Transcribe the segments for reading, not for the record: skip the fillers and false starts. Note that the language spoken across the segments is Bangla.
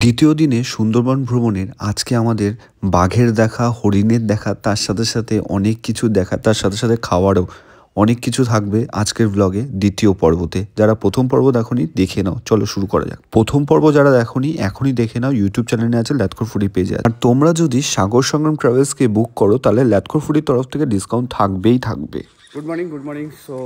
দ্বিতীয় দিনে সুন্দরবন ভ্রমণের আজকে আমাদের বাঘের দেখা, হরিণের দেখা, তার সাথে সাথে অনেক কিছু দেখা, তার সাথে সাথে খাওয়ারও অনেক কিছু থাকবে আজকের ব্লগে দ্বিতীয় পর্বতে। যারা প্রথম পর্ব দেখোনি দেখে নাও, চলো শুরু করা যাক। প্রথম পর্ব যারা দেখোনি এখনই দেখে নাও, ইউটিউব চ্যানেলে আছে, ল্যাটকোর ফুডি পেজে আছে। আর তোমরা যদি সাগর সংগ্রাম ট্রাভেলসকে বুক করো তাহলে ল্যাটকোর ফুডির তরফ থেকে ডিসকাউন্ট থাকবেই থাকবে। Good morning. সো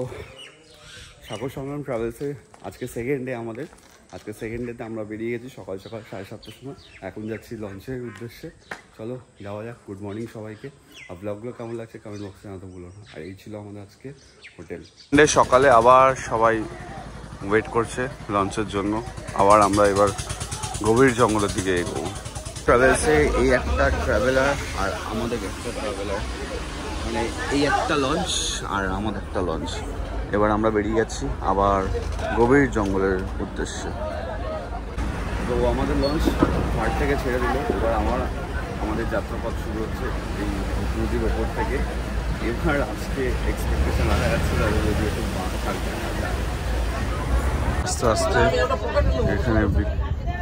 সাগর সংগ্রাম ট্রাভেলসে আজকে সেকেন্ড ডে আমাদের। আজকে সেকেন্ড ডেতে আমরা বেরিয়ে গেছি সকাল 7:30টার সময়। এখন যাচ্ছি লঞ্চের উদ্দেশ্যে। চলো যাওয়া যাক। গুড মর্নিং সবাইকে। আর ব্লগগুলো কেমন লাগছে কমেন্ট বক্সে জানাতে ভুলো না। আর এই ছিল আমাদের আজকে হোটেল। সকালে আবার সবাই ওয়েট করছে লঞ্চের জন্য। আবার আমরা এবার গভীর জঙ্গলের দিকে এগোবো। ট্রাভেলসে এই একটা ট্রাভেলার আর আমাদের একটা ট্রাভেলার, মানে এই একটা লঞ্চ আর আমাদের একটা লঞ্চ। এবার আমরা বেরিয়ে যাচ্ছি আবার গভীর জঙ্গলের উদ্দেশ্যে। তো আমাদের লঞ্চ ঘাট থেকে ছেড়ে দিল। এবার আমাদের যাত্রাপথ শুরু হচ্ছে এই নদীর ওপর থেকে। এবার আজকে এক্সপেকটেশন আশা যাচ্ছে তাদের যদি একটু বাঁধ থাকবে। আস্তে আস্তে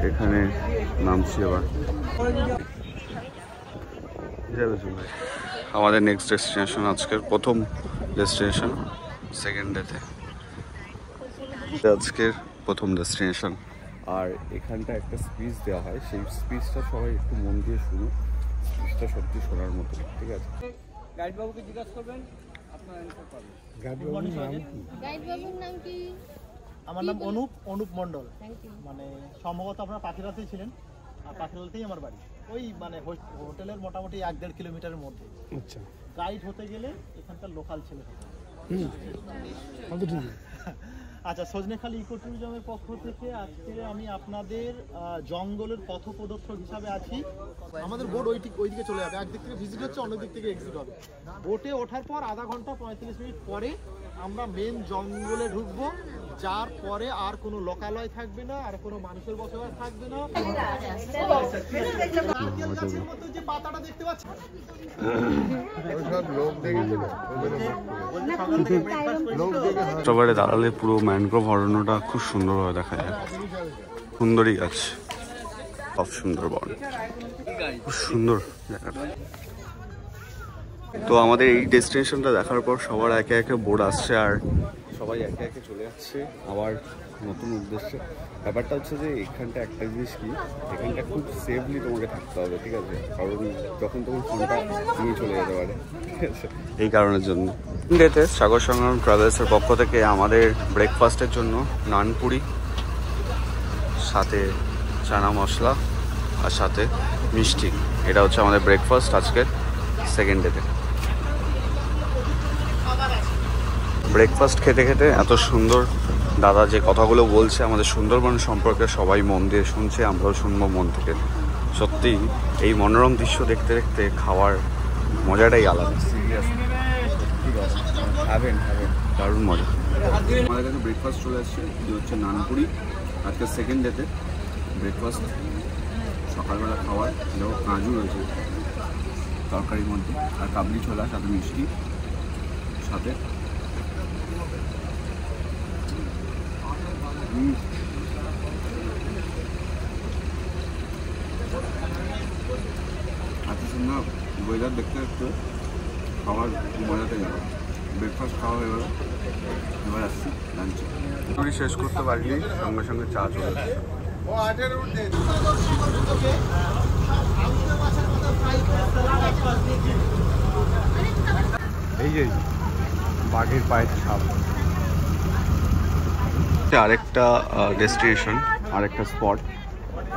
এখানে নামছি এবার। আমাদের নেক্সট ডেস্টিনেশন, আজকের প্রথম ডেস্টিনেশন সেকেন্ড ডেতে, আজকের প্রথম ডেস্টিনেশন। আর এখানটা একটা স্পিচ দেওয়া হয়, সেই স্পিচটা সবাই একটু মন দিয়ে শুনো। স্পিচটা সত্যি শোনার মতো, ঠিক আছে? গাইড বাবুকে জিজ্ঞাসা করবেন, আপনার অ্যানসার পাবেন। গাইড বাবুর নাম কি? আমার নাম অনুপ মণ্ডল। মানে সম্ভবত আপনারা পাখিরাতেই ছিলেন, আর পাখিরাতেই আমার বাড়ি। ওই মানে হোটেলের মোটামুটি 1-1.5 কিলোমিটারের মধ্যে। আচ্ছা, গাইড হতে গেলে এখানকার লোকাল ছেলে হতে হবে। আচ্ছা, সজনেখালি ইকো ট্যুরিজমের পক্ষ থেকে আজকে আমি আপনাদের জঙ্গলের পথ প্রদর্শক হিসাবে আছি। আমাদের বোট ওইদিকে চলে যাবে, একদিক থেকে ভিজিট হচ্ছে, অন্য দিক থেকে এক্সিট হবে। বোটে ওঠার পর আধা ঘন্টা 35 মিনিট পরে আমরা মেন জঙ্গলে ঢুকবো, যার পরে আর কোনো লোকালয় থাকবে না, আর কোনো মানুষের বসবাস থাকবে না। যে পাতাটা দেখতে পাচ্ছেন, সবারে দাঁড়ালে পুরো ম্যানগ্রোভ অরণ্যটা খুব সুন্দরভাবে দেখা যায়। সুন্দরী গাছ, খুব সুন্দরবন, খুব সুন্দর জায়গাটা। তো আমাদের এই ডেস্টিনেশনটা দেখার পর সবার একে একে বোর্ড আসছে, আর সবাই একে একে চলে যাচ্ছে আবার নতুন উদ্দেশ্যে। ব্যাপারটা হচ্ছে যে এখানটা একটা জিনিস কি, এখানটা খুব সেফলি তোমাকে থাকতে হবে, ঠিক আছে? কারণ যখন তোমার ফোনটা নিয়ে চলে যেতে পারে, ঠিক আছে? এই কারণের জন্য ডেতে সাগর সংগ্রাম ট্রাভেলসের পক্ষ থেকে আমাদের ব্রেকফাস্টের জন্য নানপুরি, সাথে চানা মশলা, আর সাথে মিষ্টি। এটা হচ্ছে আমাদের ব্রেকফাস্ট আজকের সেকেন্ড ডেতে। ব্রেকফাস্ট খেতে খেতে এত সুন্দর দাদা যে কথাগুলো বলছে আমাদের সুন্দরবন সম্পর্কে, সবাই মন দিয়ে শুনছে, আমরাও শুনবো মন থেকে। সত্যি এই মনোরম দৃশ্য দেখতে দেখতে খাওয়ার মজাটাই আলাদা। সিরিয়াসলি হ্যাভেন দারুণ মজা। আমাদের কাছে ব্রেকফাস্ট চলে আসছে, এটা হচ্ছে নানপুরি। আজকে সেকেন্ড ডেতে ব্রেকফাস্ট সকালবেলা খাওয়ার, যেমন কাজু রয়েছে তরকারির মধ্যে, আর কাবলি ছোলা, সাথে মিষ্টি, সাথে এত সুন্দর ওয়েদার দেখতে দেখতে খাওয়ার মজাতে গেল। ব্রেকফাস্ট খাওয়া হয়ে গেল, এবার আসছি লাঞ্চে। পুরি শেষ করতে পারিনি, সঙ্গে সঙ্গে চা চলে আসছে। এই যে বাঘের পায়ের ছাপ। আরেকটা ডেস্টিনেশন, আরেকটা স্পট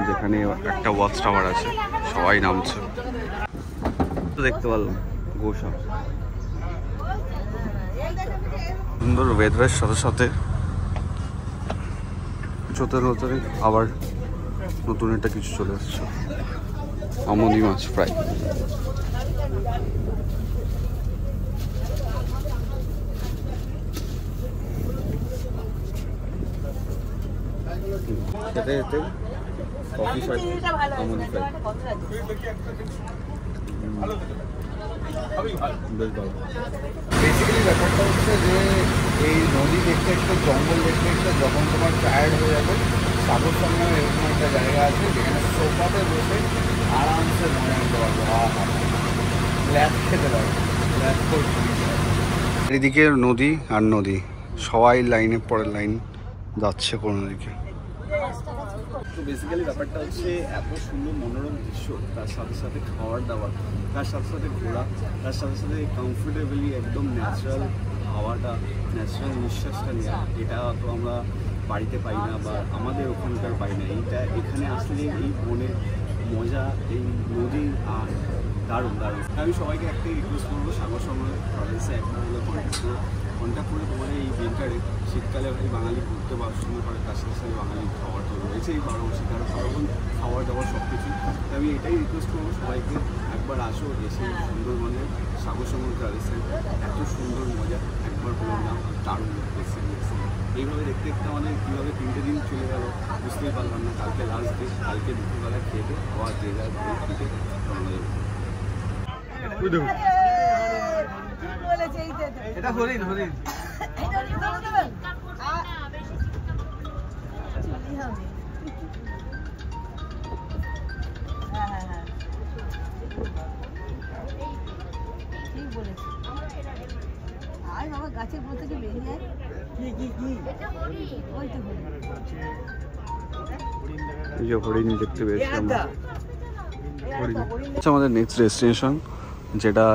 যেখানে একটা ওয়াচ টাওয়ার আছে, সবাই নামছে। তো দেখতে পারলাম গোসা। সুন্দর ওয়েদারের সাথে সাথে চোতে আবার নতুন একটা কিছু চলে আসছে, আমদি মাছ ফ্রাই। খেতে খেতে কফি ফ্রাই, আমদি ফ্রাই, বেশ ভালো। বেসিক্যালি ব্যাপারটা হচ্ছে যে এই নদী দেখতে দেখতে, জঙ্গল দেখতে দেখতে যখন তোমার টায়ার্ড হয়ে যাবে, সাগর সঙ্গে এরকম একটা জায়গা আছে যেখানে সোফাতে বসে আরামসে মনে নিতে পারবো, ল্যাপ খেতে পারবো, ল্যাপ করবো। এদিকে নদী আর নদী, সবাই লাইনে পরে লাইন যাচ্ছে কোনো দিকে। তো বেসিক্যালি ব্যাপারটা হচ্ছে এত সুন্দর মনোরম দৃশ্য, তার সাথে সাথে খাবার দাবার, তার সাথে সাথে ঘোরা, তার সাথে সাথে কমফোর্টেবলি একদম ন্যাচারাল হাওয়াটা, ন্যাচারাল নিঃশ্বাসটা নেওয়া, এটা তো আমরা বাড়িতে পাই না বা আমাদের ওখানকার পাই না। এইটা এখানে আসলে এই বনের মজা, এই নদীর আর দারুণ দারুণ। আমি সবাইকে একটাই রিকোয়েস্ট করবো, সাগর সঙ্গে ট্রাভেলসে একটা হলে কন্ট্যাক্ট করে তোমাদের এই উইন্টারে, শীতকালে এই বাঙালি ঘুরতে বা সুন্দর করে, তার সাথে সাথে বাঙালি খাবার তো রয়েছে, এই 12 মাসে কারণ পার্বণ, খাবার দাবার সব কিছু। তো আমি এটাই রিকোয়েস্ট করবো সবাইকে, একবার আসো, এসে সুন্দরবনের সাগর সঙ্গে ট্রাভেলসের এত সুন্দর মজা একবার বলুন না, দারুণ লাগছে। এইভাবে দেখতে দেখতে আমাদের কীভাবে 3টে দিন চলে গেল বুঝতেই পারলাম না। কালকে লাস্ট ডে, কালকে দুপুরবেলা খেতে আবার যে যার ঘুরে আমাদের এটা হরিণ হরিণ গাছের মধ্যে কি বেরিয়ে হরিণ দেখতে পেয়েছি আমরা। আমাদের নেক্সট ডেস্টিনেশন, যেটা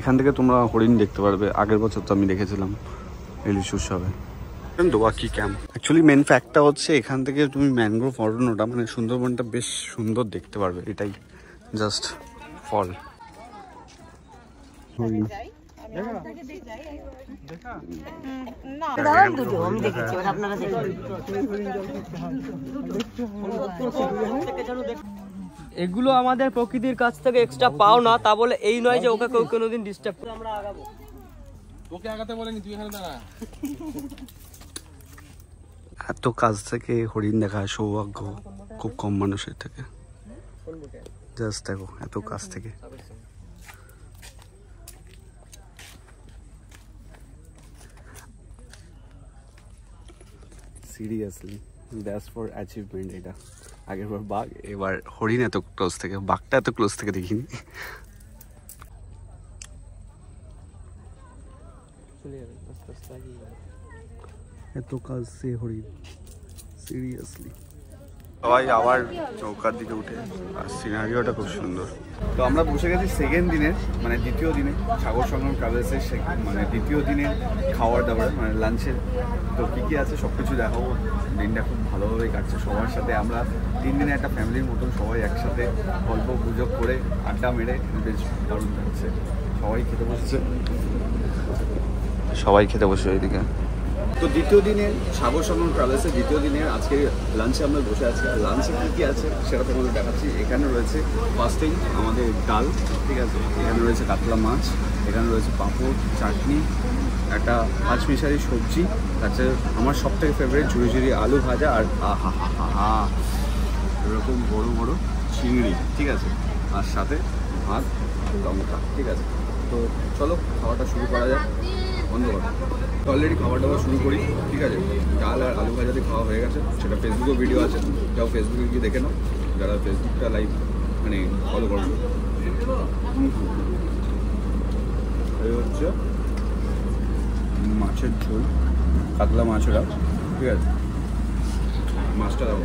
এখান থেকে তোমরা হরিণ দেখতে পারবে। আগের বছর তো আমি দেখেছিলাম ইলিশ উৎসবে। দোয়াকি ক্যাম্প। অ্যাকচুয়ালি মেন ফ্যাক্টটা হচ্ছে এখান থেকে তুমি ম্যানগ্রোভ অরণ্যটা, মানে সুন্দরবনটা বেশ সুন্দর দেখতে পারবে, এটাই জাস্ট ফল। এগুলো আমাদের প্রকৃতির কাছ থেকে এক্সট্রা পাও না, তা বলে এই নয় যে ওকে কেউ কোনোদিন ডিস্টার্ব করে আমরা আগাবো। তোকে আগাতে বলেনি, তুই এখানে দাঁড়া। এত কাছ থেকে হরিণ দেখা সৌভাগ্য খুব কম মানুষের থেকে। জাস্ট দেখো এত কাছ থেকে। Seriously that's for achievement. এটা আগের বার বাঘ, এবার হরিণ এত ক্লোজ থেকে, বাঘটা এত ক্লোজ থেকে দেখিনি। এত কাজ সে হরিণ, সিরিয়াসলি। সবাই আবার চৌকার দিকে উঠে, আর সিনারিওটা খুব সুন্দর। তো আমরা বসে গেছি সেকেন্ড দিনের, মানে দ্বিতীয় দিনে সাগর সঙ্গম ট্রাভেলসের, মানে দ্বিতীয় দিনে খাওয়ার দাবার, মানে লাঞ্চের। তো কী কী আছে সব কিছু দেখাবো। দিনটা খুব ভালোভাবেই কাটছে সবার সাথে। আমরা 3 দিনে একটা ফ্যামিলির মতন সবাই একসাথে গল্প গুজব করে আড্ডা মেরে বেশ দারুণ লাগছে। সবাই খেতে বসেছে, সবাই খেতে বসে ওইদিকে। তো দ্বিতীয় দিনের সাগর সঙ্গম ট্রাভেলসের দ্বিতীয় দিনের আজকে লাঞ্চে আমরা বসে আছি। আর লাঞ্চে কী কী আছে সেটা তোমাদের দেখাচ্ছি। এখানে রয়েছে ফার্স্টেই আমাদের ডাল, ঠিক আছে। এখানে রয়েছে কাতলা মাছ, এখানে রয়েছে পাঁপড়, চাটনি, একটা পাঁচমিশালি সবজি, তাছাড়া আমার সবথেকে ফেভারিট ঝুড়ি ঝুড়ি আলু ভাজা, আর এরকম বড় বড় চিংড়ি, ঠিক আছে। আর সাথে ভাত, লঙ্কা, ঠিক আছে। তো চলো খাওয়াটা শুরু করা যায়। বন্ধ করো, অলরেডি খাবার দাবার শুরু করি, ঠিক আছে। ডাল আর আলু ভাজাতে খাওয়া হয়ে গেছে, সেটা ফেসবুকেও ভিডিও আছে, যাও ফেসবুকে গিয়ে দেখে নাও যারা ফেসবুকটা লাইভ মানে ফলো করবে। এই হচ্ছে মাছের ঝোল, কাতলা মাছটা, ঠিক আছে। মাছটা দাও,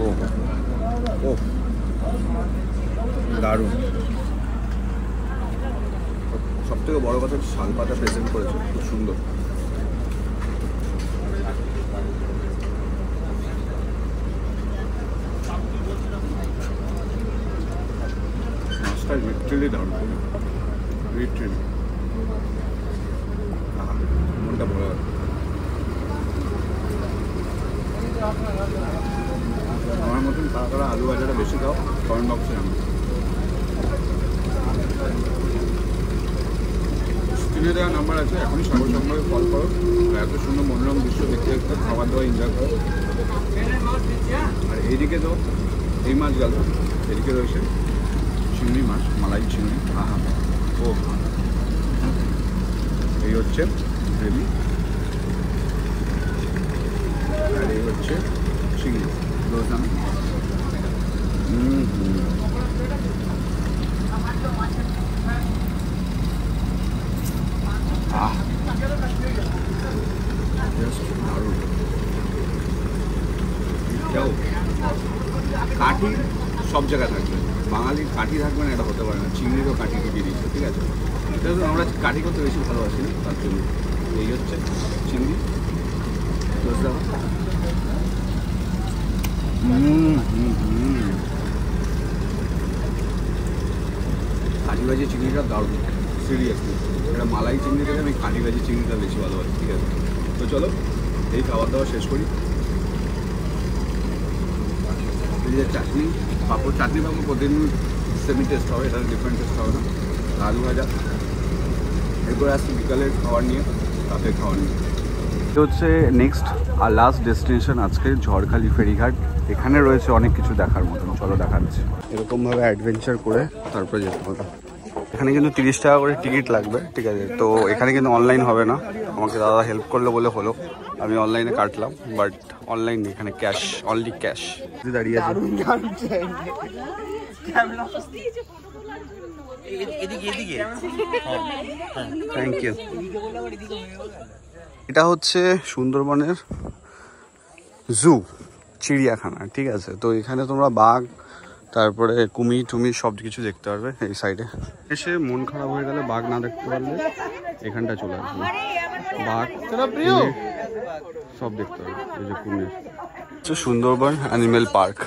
ও ও দারুণ। সব থেকে বড়ো কথা শাল পাতা প্রেজেন্ট করেছে, খুব সুন্দর। মাছটা লিটারেলি দারুণ, লিটারেলি মনটা ভরে গেল। আমার মতন কারা কারা আলু ভাজাটা বেশি খাও কমেন্ট বক্সে জানো। স্ক্রিনে দেওয়া নাম্বার আছে, এখনই সাগর সঙ্গে কল করো। এত সুন্দর মনোরম দৃশ্য দেখতে দেখতে খাবার দাবার এনজয় করো। আর এইদিকে তো এই মাছ গেল, এদিকে রয়েছে চিংড়ি মাছ, মালাই চিংড়ি, ও এই হচ্ছে গ্রেভি। আর এই হচ্ছে চিংড়ি রোজান। কাঠি সব জায়গায় থাকবে, বাঙালির কাঠি থাকবে না এটা হতে পারে না। চিংড়িরও কাঠি ঢুকিয়ে দিচ্ছে, ঠিক আছে। আমরা কাঠি করতে বেশি ভালোবাসি না, তার জন্য। এই হচ্ছে চিংড়ি কাঠি ভাজি চিংড়িটা দারুণ, সিরিয়াসলি। এটা মালাই চিংড়ি থেকে আমি কাঠি ভাজি চিংড়িটা বেশি ভালোবাসি, ঠিক আছে। তো চলো এই খাবার দাবার শেষ করি। এই যে চাটনি পাঁপড়, চাটনি পাঁপড় প্রতিদিন সেমি টেস্ট হবে, এটা ডিফারেন্ট টেস্ট হবে না। আলু ভাজা, এরপরে আসছি বিকালের খাবার নিয়ে, রাতের খাবার নিয়ে। এটা হচ্ছে নেক্সট আর লাস্ট ডেস্টিনেশন আজকে, ঝড়খালি ফেরিঘাট। এখানে রয়েছে অনেক কিছু দেখার মতন, চলো দেখাচ্ছি। এরকমভাবে অ্যাডভেঞ্চার করে তারপরে যেতে হবে। এখানে কিন্তু 30 টাকা করে টিকিট লাগবে, ঠিক আছে। তো এখানে কিন্তু অনলাইন হবে না, আমাকে দাদা হেল্প করলো বলে হলো, আমি অনলাইনে কাটলাম। বাট অনলাইন এখানে ক্যাশ, অনলি ক্যাশ। দাঁড়িয়ে আছে থ্যাংক ইউ। এটা হচ্ছে সুন্দরবনের জু, চিড়িয়াখানা, ঠিক আছে। তো এখানে তোমরা বাঘ, তারপরে কুমির টুমির সব কিছু দেখতে পারবে। এই সাইডে এসে মন খারাপ হয়ে গেলে, বাঘ না দেখতে পারলে এখানটা চলে আসবে, বাঘ সব দেখতে পারবে। এই যে কুমির, হচ্ছে সুন্দরবন অ্যানিমেল পার্ক।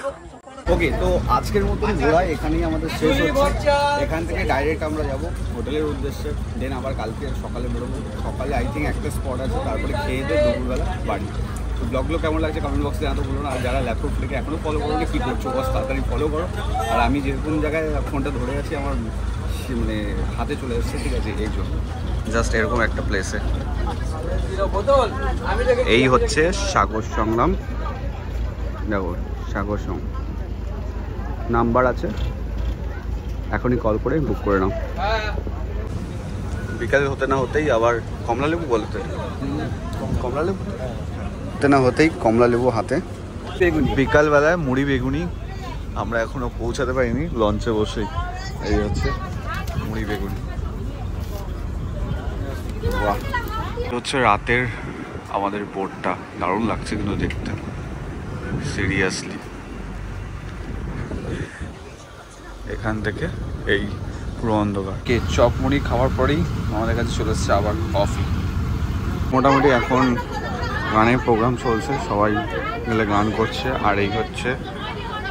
ওকে, তো আজকের মতন ঘোরা এখানেই আমাদের শেষ হচ্ছে। এখান থেকে ডাইরেক্ট আমরা যাব হোটেলের উদ্দেশ্যে, দেন আবার কালকে সকালে বেরোবো। সকালে আই থিঙ্ক একটা স্পট আছে, তারপরে খেয়ে দিয়ে দুপুরবেলা বাড়ি। তো ব্লগগুলো কেমন লাগছে কমেন্ট বক্সে জানাতে বলো না। আর যারা ল্যাপটপ থেকে এখনও ফলো করো, কী করছো বস, তাড়াতাড়ি ফলো করো। আর আমি যেরকম জায়গায় ফোনটা ধরে আছি, আমার মানে হাতে চলে এসছে, ঠিক আছে। এই জন্য জাস্ট এরকম একটা প্লেসে। এই হচ্ছে সাগর সংগ্রাম, দেখো সাগর সংগ্রাম নাম্বার আছে, এখনই কল করে বুক করে নাও। বিকালে হতে না হতেই আবার কমলা লেবু বলতে, কমলা লেবু হতে না হতেই কমলা লেবু হাতে। বিকালবেলায় মুড়ি বেগুনি আমরা এখনো পৌঁছাতে পারিনি, লঞ্চে বসেই। এই হচ্ছে মুড়ি বেগুনি। বাহ, হচ্ছে রাতের আমাদের বোটটা, দারুণ লাগছে কিন্তু দেখতে, সিরিয়াসলি। এখান থেকে এই পুরো অন্ধকার। চপ মুড়ি খাওয়ার পরেই আমাদের কাছে চলে এসছে আবার কফি। মোটামুটি এখন গানের প্রোগ্রাম চলছে, সবাই মিলে গান করছে। আর এই হচ্ছে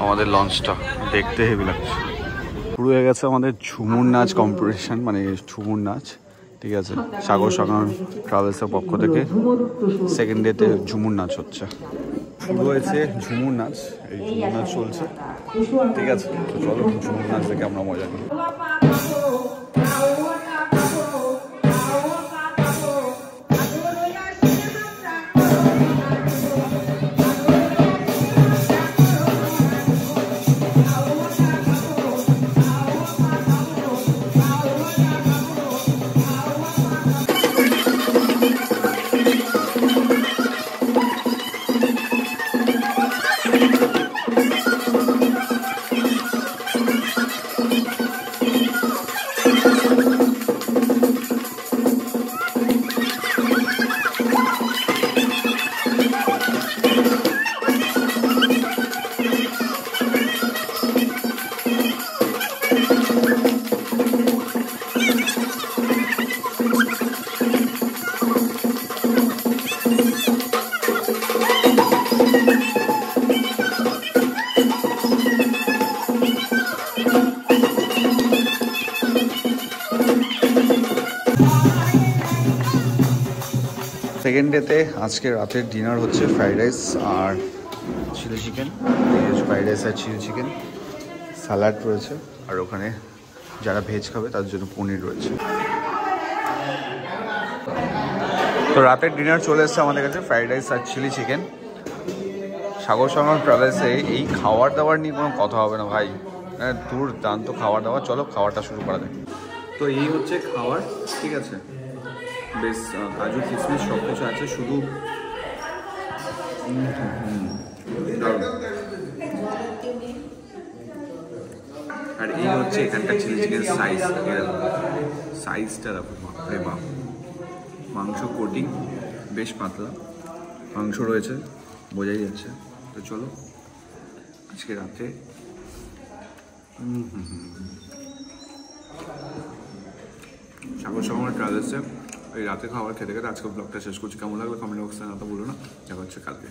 আমাদের লঞ্চটা, দেখতে হেভি লাগছে। শুরু হয়ে গেছে আমাদের ঝুমুর নাচ কম্পিটিশন, মানে ঝুমুর নাচ, ঠিক আছে। সাগর সংগ্রাম ট্রাভেলসের পক্ষ থেকে সেকেন্ড ডেতে ঝুমুর নাচ হচ্ছে। শুরু হয়েছে ঝুমুর নাচ, এই ঝুমুর নাচ চলছে, ঠিক আছে। তো চলো ঝুমুর নাচ দেখে আমরা মজা নিই। সেকেন্ড ডেতে আজকে রাতের ডিনার হচ্ছে ফ্রাইড রাইস আর চিলি চিকেন। ফ্রাইড রাইস আর চিলি চিকেন, স্যালাড রয়েছে, আর ওখানে যারা ভেজ খাবে তার জন্য পনির রয়েছে। তো রাতের ডিনার চলে এসছে আমাদের কাছে, ফ্রাইড রাইস আর চিলি চিকেন। সাগর সংগ্রাম ট্রাভেলসে এই খাবার দাবার নিয়ে কোনো কথা হবে না ভাই, দুর্দান্ত খাবার দাবার। চলো খাবারটা শুরু করা যায়। তো এই হচ্ছে খাবার, ঠিক আছে। বেশ কাজু কিশমিশ সব কিছু আছে, শুধু আর এই হচ্ছে এখানকার চিলি চিকেন সাইজ, সাইজটা দেখো, বাপরে বাপ। মাংস কোটিং বেশ পাতলা, মাংস রয়েছে বোঝাই যাচ্ছে। তো চলো আজকে রাতে সাগর সঙ্গমের ট্রাভেলসে এই রাতে খাবার খেতে খেতে আজকে ব্লগটা শেষ করছি। কেমন লাগলো কমেন্ট বক্সে জানাতে ভুলো না। দেখা হচ্ছে কালকে।